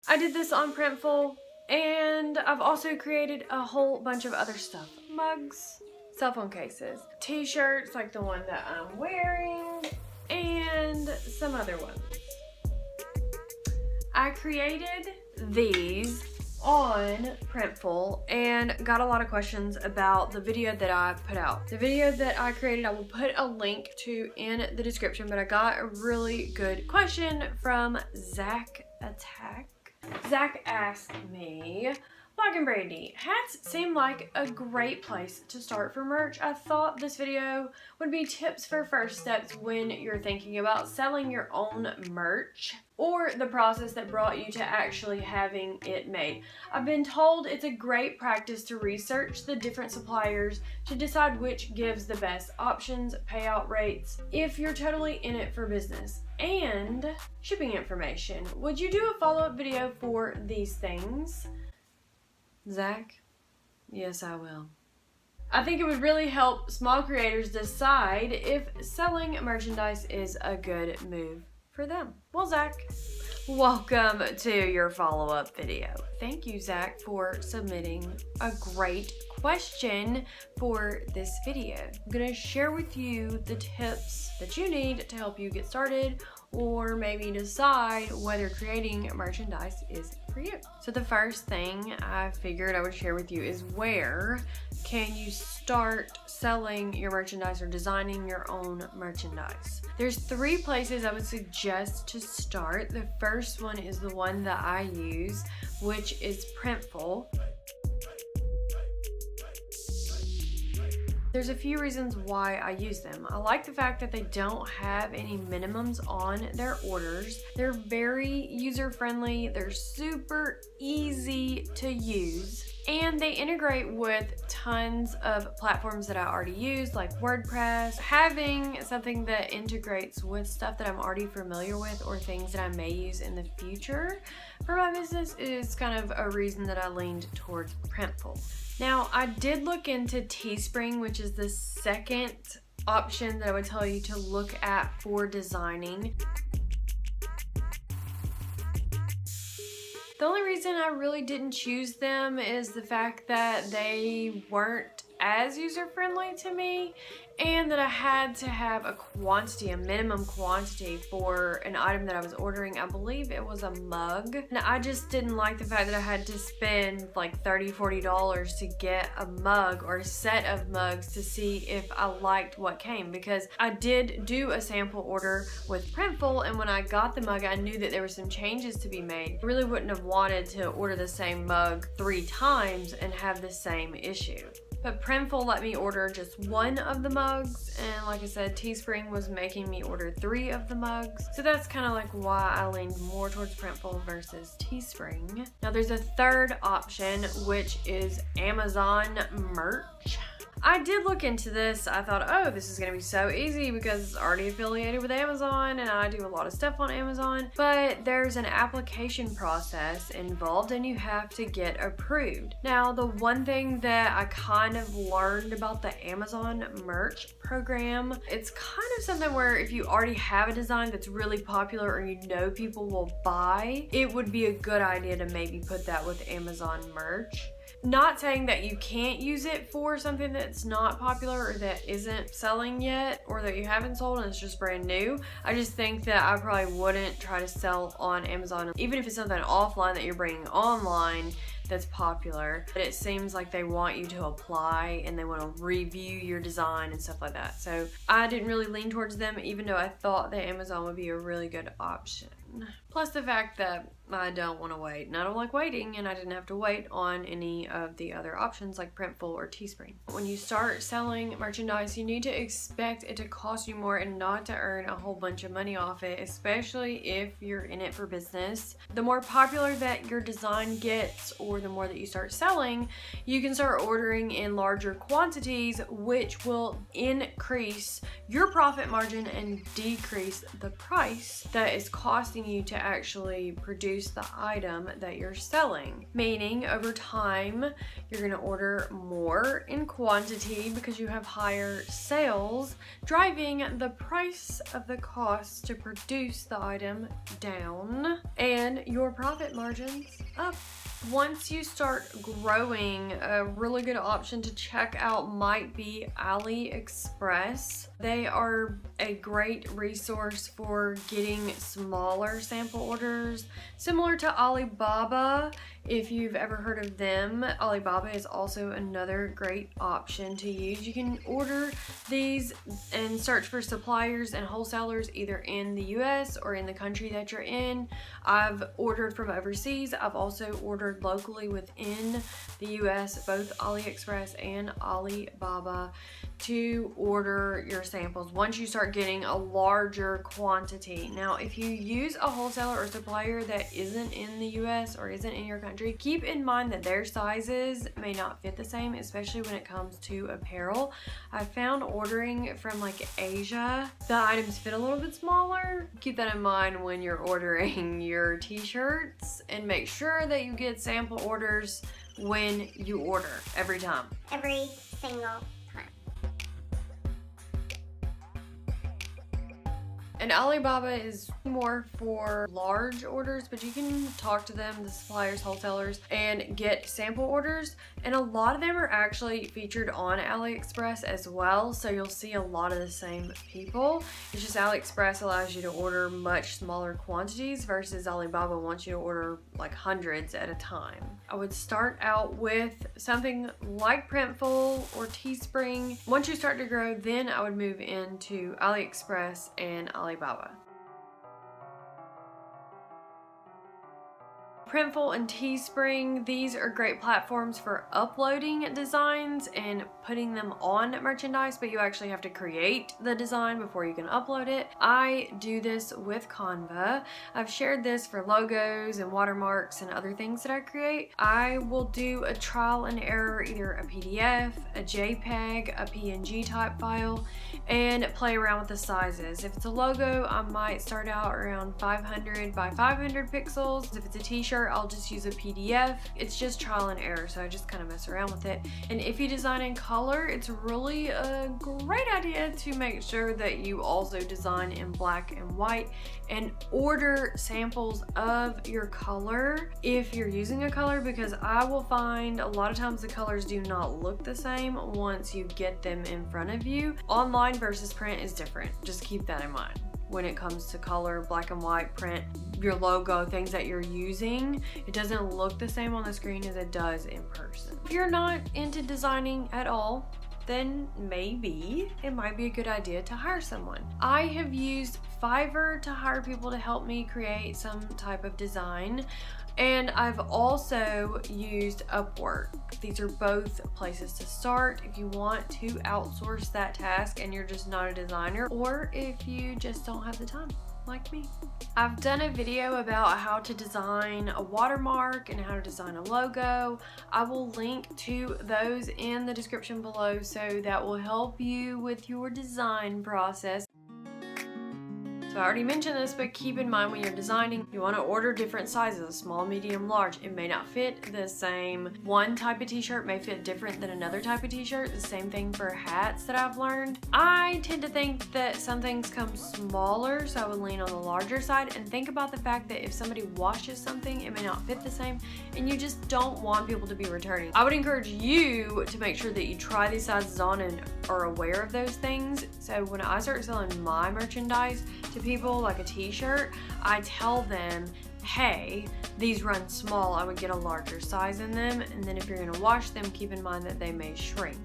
I did this on Printful, and I've also created a whole bunch of other stuff. Mugs, cell phone cases, t-shirts like the one that I'm wearing, and some other ones. I created these on Printful and got a lot of questions about the video that I put out. The video that I created, I will put a link to in the description, but I got a really good question from Zach Attack. Zach asked me, Bloggin Brandi, hats seem like a great place to start for merch. I thought this video would be tips for first steps when you're thinking about selling your own merch or the process that brought you to actually having it made. I've been told it's a great practice to research the different suppliers to decide which gives the best options, payout rates, if you're totally in it for business, and shipping information. Would you do a follow-up video for these things? Zach, yes, I will. I think it would really help small creators decide if selling merchandise is a good move for them. Well, Zach, welcome to your follow-up video. Thank you, Zach, for submitting a great question for this video. I'm gonna share with you the tips that you need to help you get started or maybe decide whether creating merchandise is for you. So the first thing I figured I would share with you is where can you start selling your merchandise or designing your own merchandise. There's 3 places I would suggest to start. The first one is the one that I use, which is Printful. There's a few reasons why I use them. I like the fact that they don't have any minimums on their orders. They're very user-friendly, they're super easy to use, and they integrate with tons of platforms that I already use, like WordPress. Having something that integrates with stuff that I'm already familiar with or things that I may use in the future for my business is kind of a reason that I leaned towards Printful. Now, I did look into Teespring, which is the second option that I would tell you to look at for designing. The only reason I really didn't choose them is the fact that they weren't as user-friendly to me, and that I had to have a quantity, a minimum quantity for an item that I was ordering. I believe it was a mug, and I just didn't like the fact that I had to spend like $30–40 to get a mug or a set of mugs to see if I liked what came, because I did do a sample order with Printful, and when I got the mug I knew that there were some changes to be made. I really wouldn't have wanted to order the same mug 3 times and have the same issue. But Printful let me order just 1 of the mugs, and like I said, Teespring was making me order 3 of the mugs. So that's kind of like why I leaned more towards Printful versus Teespring. Now there's a third option, which is Amazon merch. I did look into this. I thought, oh, this is gonna be so easy because it's already affiliated with Amazon and I do a lot of stuff on Amazon. But there's an application process involved and you have to get approved. Now, the one thing that I kind of learned about the Amazon merch program, it's kind of something where if you already have a design that's really popular or you know people will buy, it would be a good idea to maybe put that with Amazon merch. Not saying that you can't use it for something that's not popular or that isn't selling yet or that you haven't sold and it's just brand new. I just think that I probably wouldn't try to sell on Amazon, even if it's something offline that you're bringing online that's popular. But it seems like they want you to apply and they want to review your design and stuff like that. So I didn't really lean towards them, even though I thought that Amazon would be a really good option. Plus the fact that I don't want to wait, and I don't like waiting, and I didn't have to wait on any of the other options like Printful or Teespring. When you start selling merchandise, you need to expect it to cost you more and not to earn a whole bunch of money off it, especially if you're in it for business. The more popular that your design gets or for the more that you start selling, you can start ordering in larger quantities, which will increase your profit margin and decrease the price that is costing you to actually produce the item that you're selling. Meaning over time, you're gonna order more in quantity because you have higher sales, driving the price of the cost to produce the item down and your profit margins up. Once you start growing, a really good option to check out might be AliExpress. They are a great resource for getting smaller sample orders, similar to Alibaba. If you've ever heard of them, Alibaba is also another great option to use. You can order these and search for suppliers and wholesalers either in the US or in the country that you're in. I've ordered from overseas. I've also ordered locally within the US, both AliExpress and Alibaba, to order your samples once you start getting a larger quantity. Now, if you use a wholesaler or supplier that isn't in the US or isn't in your country, keep in mind that their sizes may not fit the same, especially when it comes to apparel. I found ordering from like Asia, the items fit a little bit smaller. Keep that in mind when you're ordering your t-shirts, and make sure that you get sample orders when you order every time. Every single time. And Alibaba is more for large orders, but you can talk to them, the suppliers, wholesalers, and get sample orders. And a lot of them are actually featured on AliExpress as well, so you'll see a lot of the same people. It's just AliExpress allows you to order much smaller quantities versus Alibaba wants you to order like hundreds at a time. I would start out with something like Printful or Teespring. Once you start to grow, then I would move into AliExpress and Alibaba. Printful and Teespring, these are great platforms for uploading designs and putting them on merchandise, but you actually have to create the design before you can upload it. I do this with Canva. I've shared this for logos and watermarks and other things that I create. I will do a trial and error, either a PDF, a JPEG, a PNG type file, and play around with the sizes. If it's a logo, I might start out around 500 by 500 pixels. If it's a t-shirt, I'll just use a PDF. It's just trial and error, so I just kind of mess around with it. And if you design in color, it's really a great idea to make sure that you also design in black and white and order samples of your color if you're using a color, because I will find a lot of times the colors do not look the same once you get them in front of you. Online versus print is different. Just keep that in mind. When it comes to color, black and white, print, your logo, things that you're using, it doesn't look the same on the screen as it does in person. If you're not into designing at all, then maybe it might be a good idea to hire someone. I have used Fiverr to hire people to help me create some type of design. And I've also used Upwork. These are both places to start if you want to outsource that task and you're just not a designer, or if you just don't have the time, like me. I've done a video about how to design a watermark and how to design a logo. I will link to those in the description below, so that will help you with your design process. So I already mentioned this, but keep in mind when you're designing, you want to order different sizes, small, medium, large. It may not fit the same. One type of t-shirt may fit different than another type of t-shirt. The same thing for hats that I've learned. I tend to think that some things come smaller, so I would lean on the larger side, and think about the fact that if somebody washes something, it may not fit the same, and you just don't want people to be returning. I would encourage you to make sure that you try these sizes on and are aware of those things. So when I start selling my merchandise to people, like a t-shirt, I tell them, hey, these run small, I would get a larger size in them, and then if you're gonna wash them, keep in mind that they may shrink.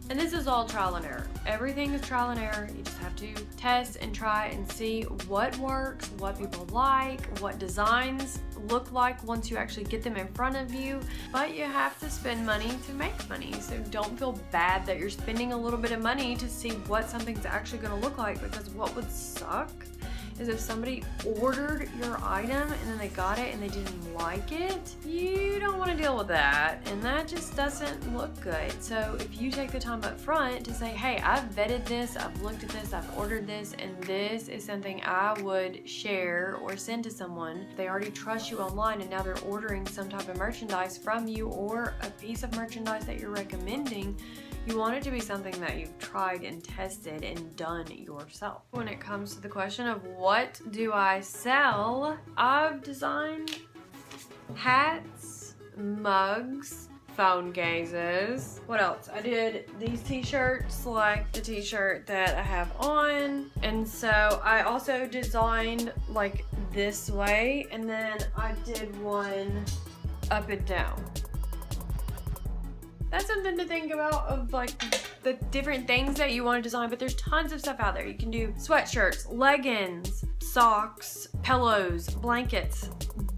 And this is all trial and error. Everything is trial and error. You just have to test and try and see what works, what people like, what designs look like once you actually get them in front of you. But you have to spend money to make money. So don't feel bad that you're spending a little bit of money to see what something's actually gonna look like, because what would suck is if somebody ordered your item and then they got it and they didn't like it, you don't want to deal with that, and that just doesn't look good. So if you take the time up front to say, hey, I've vetted this, I've looked at this, I've ordered this, and this is something I would share or send to someone. They already trust you online and now they're ordering some type of merchandise from you or a piece of merchandise that you're recommending. You want it to be something that you've tried and tested and done yourself. When it comes to the question of what do I sell, I've designed hats, mugs, phone cases. What else? I did these t-shirts, like the t-shirt that I have on. And so I also designed like this way, and then I did one up and down. That's something to think about, of like the different things that you want to design, but there's tons of stuff out there. You can do sweatshirts, leggings, socks, pillows, blankets.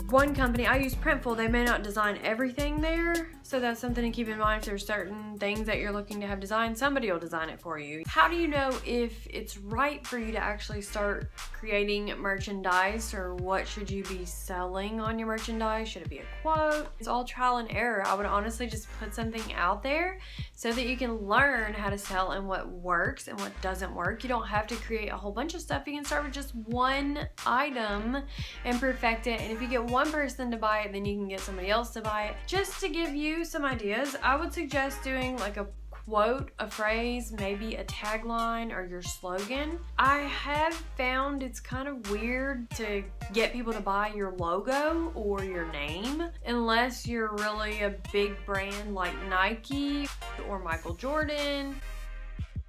One company, I use Printful, they may not design everything there, so that's something to keep in mind. If there's certain things that you're looking to have designed, somebody will design it for you. How do you know if it's right for you to actually start creating merchandise, or what should you be selling on your merchandise? Should it be a quote? It's all trial and error. I would honestly just put something out there so that you can learn how to sell and what works and what doesn't work. You don't have to create a whole bunch of stuff. You can start with just one item and perfect it, and if you get one person to buy it, then you can get somebody else to buy it. Just to give you some ideas, I would suggest doing like a quote, a phrase, maybe a tagline or your slogan. I have found it's kind of weird to get people to buy your logo or your name unless you're really a big brand like Nike or Michael Jordan.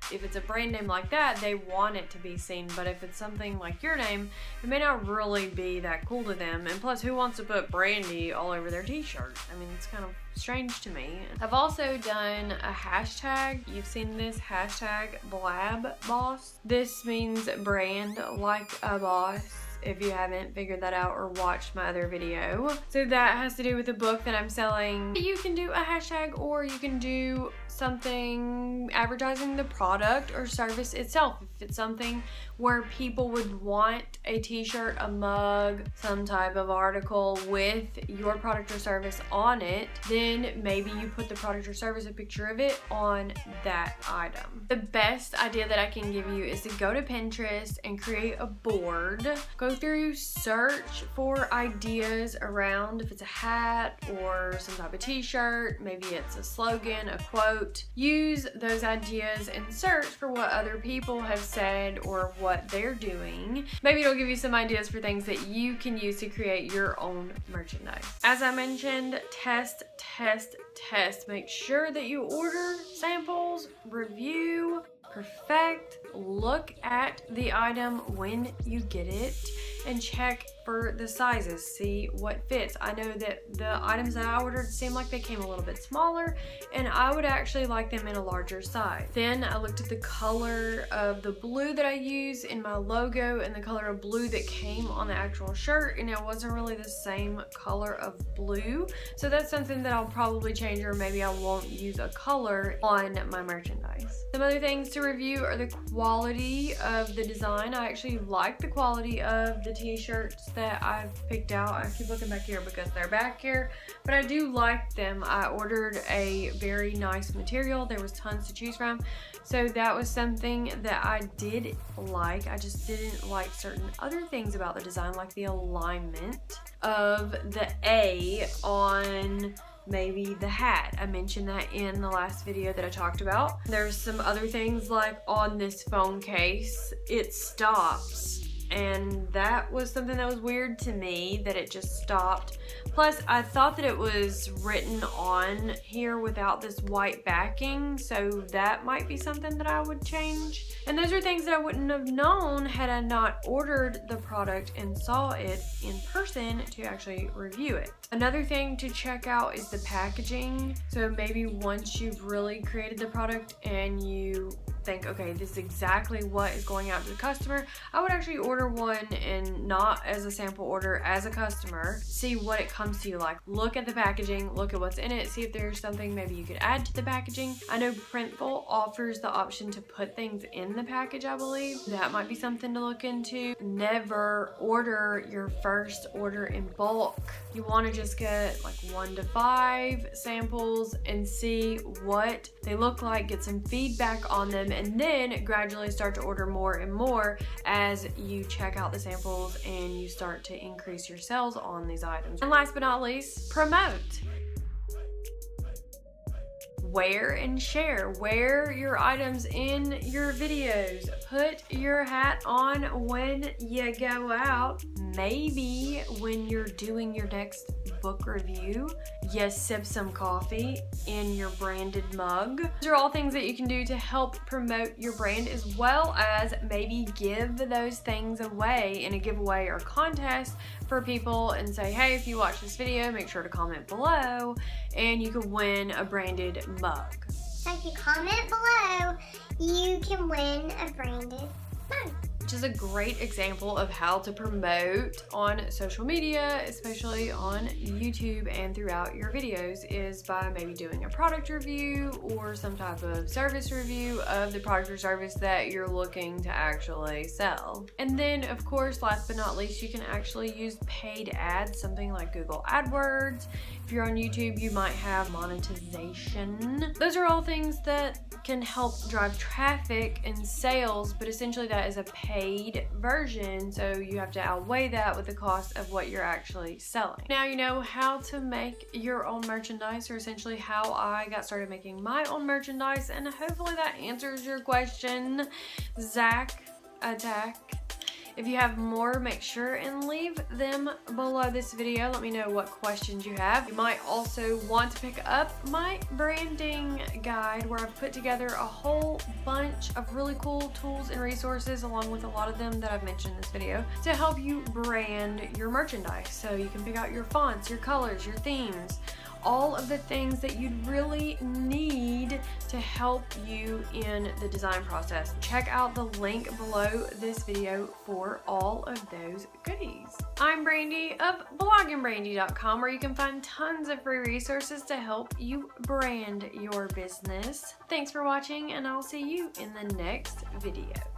If it's a brand name like that, they want it to be seen, but if it's something like your name, it may not really be that cool to them. And plus, who wants to put Brandi all over their t-shirt? I mean, it's kind of strange to me. I've also done a hashtag. You've seen this hashtag, BlabBoss. This means brand like a boss, if you haven't figured that out or watched my other video. So that has to do with a book that I'm selling. You can do a hashtag, or you can do something advertising the product or service itself. If it's something where people would want a t-shirt, a mug, some type of article with your product or service on it, then maybe you put the product or service, a picture of it, on that item. The best idea that I can give you is to go to Pinterest and create a board. Go through, search for ideas around if it's a hat or some type of t-shirt, maybe it's a slogan, a quote. Use those ideas and search for what other people have said or what they're doing. Maybe it'll give you some ideas for things that you can use to create your own merchandise. As I mentioned, test. Make sure that you order samples, review, perfect, look at the item when you get it, and check for the sizes, see what fits. I know that the items that I ordered seemed like they came a little bit smaller, and I would actually like them in a larger size. Then I looked at the color of the blue that I use in my logo and the color of blue that came on the actual shirt, and it wasn't really the same color of blue. So that's something that I'll probably change, or maybe I won't use a color on my merchandise. Some other things to review are the quality of the design. I actually like the quality of the t-shirts that I've picked out. I keep looking back here because they're back here, but I do like them. I ordered a very nice material. There was tons to choose from, so that was something that I did like. I just didn't like certain other things about the design, like the alignment of the A on maybe the hat. I mentioned that in the last video that I talked about. There's some other things, like on this phone case, it stops, and that was something that was weird to me, that it just stopped. Plus, I thought that it was written on here without this white backing, so that might be something that I would change. And those are things that I wouldn't have known had I not ordered the product and saw it in person to actually review it. Another thing to check out is the packaging. So maybe once you've really created the product and you think, okay, this is exactly what is going out to the customer, I would actually order one and not as a sample order, as a customer, see what it comes to you like. Look at the packaging, look at what's in it, see if there's something maybe you could add to the packaging. I know Printful offers the option to put things in the package, I believe. That might be something to look into. Never order your first order in bulk. You want to just get like 1 to 5 samples and see what they look like, get some feedback on them, and then gradually start to order more and more as you check out the samples and you start to increase your sales on these items. And last but not least, promote. Wear and share. Wear your items in your videos. Put your hat on when you go out. Maybe when you're doing your next book review, you sip some coffee in your branded mug. These are all things that you can do to help promote your brand, as well as maybe give those things away in a giveaway or contest for people and say, hey, if you watch this video, make sure to comment below and you can win a branded mug. So if you comment below, you can win a branded mug. Which is a great example of how to promote on social media, especially on YouTube and throughout your videos, is by maybe doing a product review or some type of service review of the product or service that you're looking to actually sell. And then, of course, last but not least, you can actually use paid ads, something like Google AdWords. If you're on YouTube, you might have monetization. Those are all things that can help drive traffic and sales, but essentially that is a paid version, so you have to outweigh that with the cost of what you're actually selling. Now you know how to make your own merchandise, or essentially how I got started making my own merchandise, and hopefully that answers your question, Zach Attack. If you have more, make sure and leave them below this video. Let me know what questions you have. You might also want to pick up my branding guide, where I've put together a whole bunch of really cool tools and resources, along with a lot of them that I've mentioned in this video, to help you brand your merchandise. So you can pick out your fonts, your colors, your themes, all of the things that you'd really need to help you in the design process. Check out the link below this video for all of those goodies. I'm Brandi of blogginbrandi.com, where you can find tons of free resources to help you brand your business. Thanks for watching, and I'll see you in the next video.